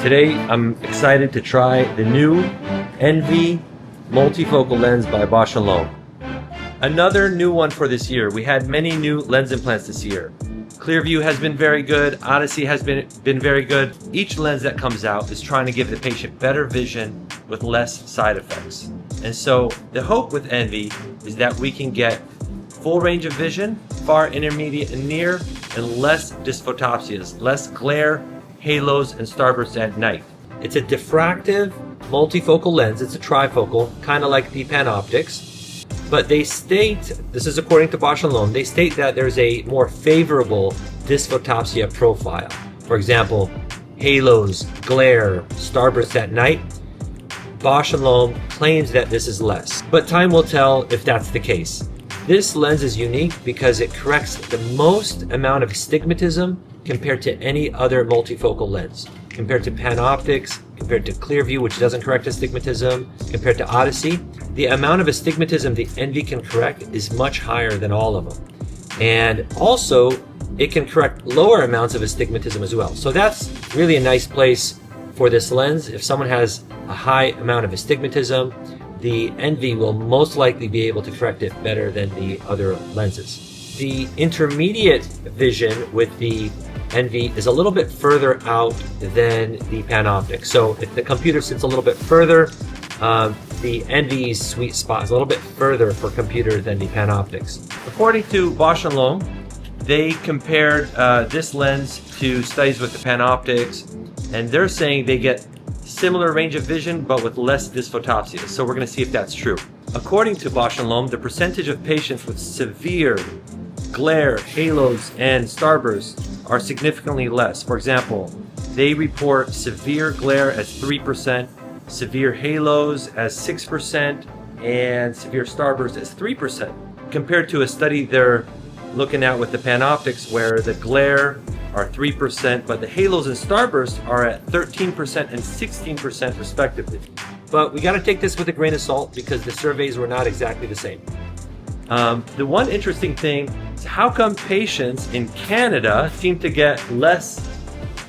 Today I'm excited to try the new Envy multifocal lens by Bausch & Lomb. Another new one for this year. We had many new lens implants this year. Clearview has been very good, Odyssey has been very good. Each lens that comes out is trying to give the patient better vision with less side effects. And so the hope with Envy is that we can get full range of vision, far, intermediate, and near, and less dysphotopsias, less glare, halos, and starbursts at night. It's a diffractive multifocal lens. It's a trifocal, kind of like the PanOptix. But they state, this is according to Bausch & Lomb, they state that there's a more favorable dysphotopsia profile. For example, halos, glare, starbursts at night. Bausch & Lomb claims that this is less, but time will tell if that's the case. This lens is unique because it corrects the most amount of astigmatism compared to any other multifocal lens. Compared to PanOptix, compared to Clearview, which doesn't correct astigmatism, compared to Odyssey, the amount of astigmatism the Envy can correct is much higher than all of them. And also, it can correct lower amounts of astigmatism as well. So that's really a nice place for this lens. If someone has a high amount of astigmatism, the Envy will most likely be able to correct it better than the other lenses. The intermediate vision with the Envy is a little bit further out than the PanOptix. So if the computer sits a little bit further, the Envy's sweet spot is a little bit further for computer than the PanOptix. According to Bausch & Lomb, they compared this lens to studies with the PanOptix, and they're saying they get similar range of vision but with less dysphotopsia. So we're going to see if that's true. According to Bausch & Lomb, the percentage of patients with severe glare, halos, and starbursts are significantly less. For example, they report severe glare as 3%, severe halos as 6%, and severe starburst as 3%, compared to a study they're looking at with the PanOptix where the glare are 3%, but the halos and starbursts are at 13% and 16% respectively. But we got to take this with a grain of salt because the surveys were not exactly the same. The one interesting thing is how come patients in Canada seem to get less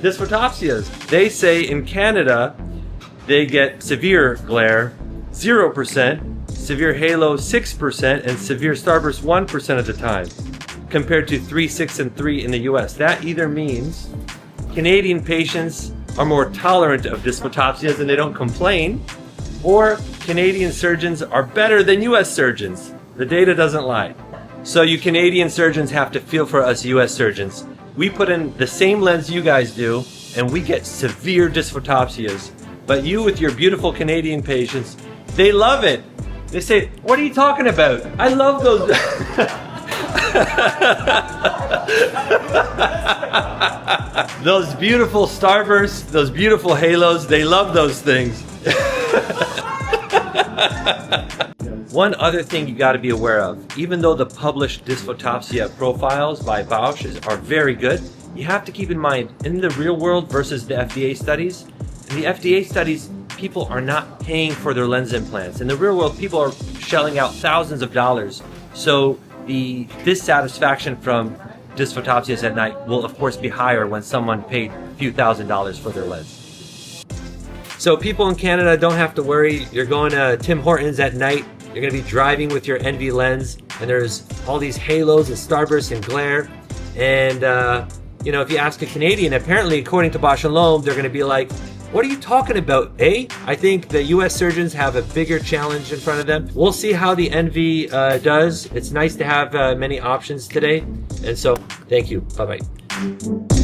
dysphotopsias? They say in Canada they get severe glare 0%, severe halo 6%, and severe starburst 1% of the time, compared to 3, 6, and 3 in the US. That either means Canadian patients are more tolerant of dysphotopsias and they don't complain, or Canadian surgeons are better than US surgeons. The data doesn't lie. So you Canadian surgeons have to feel for us US surgeons. We put in the same lens you guys do and we get severe dysphotopsias. But you with your beautiful Canadian patients, they love it. They say, what are you talking about? I love those. Those beautiful starbursts, those beautiful halos, they love those things. One other thing you got to be aware of, even though the published dysphotopsia profiles by Bausch are very good, you have to keep in mind, in the real world versus the FDA studies, in the FDA studies, people are not paying for their lens implants. In the real world, people are shelling out thousands of dollars. So the dissatisfaction from dysphotopsias at night will of course be higher when someone paid a few $1,000s for their lens. So people in Canada don't have to worry. You're going to Tim Hortons at night, you're going to be driving with your Envy lens, and there's all these halos and starbursts and glare. And you know, if you ask a Canadian, apparently according to Bausch & Lomb, they're going to be like, what are you talking about, eh? I think the US surgeons have a bigger challenge in front of them. We'll see how the Envy does. It's nice to have many options today. And so, thank you. Bye-bye.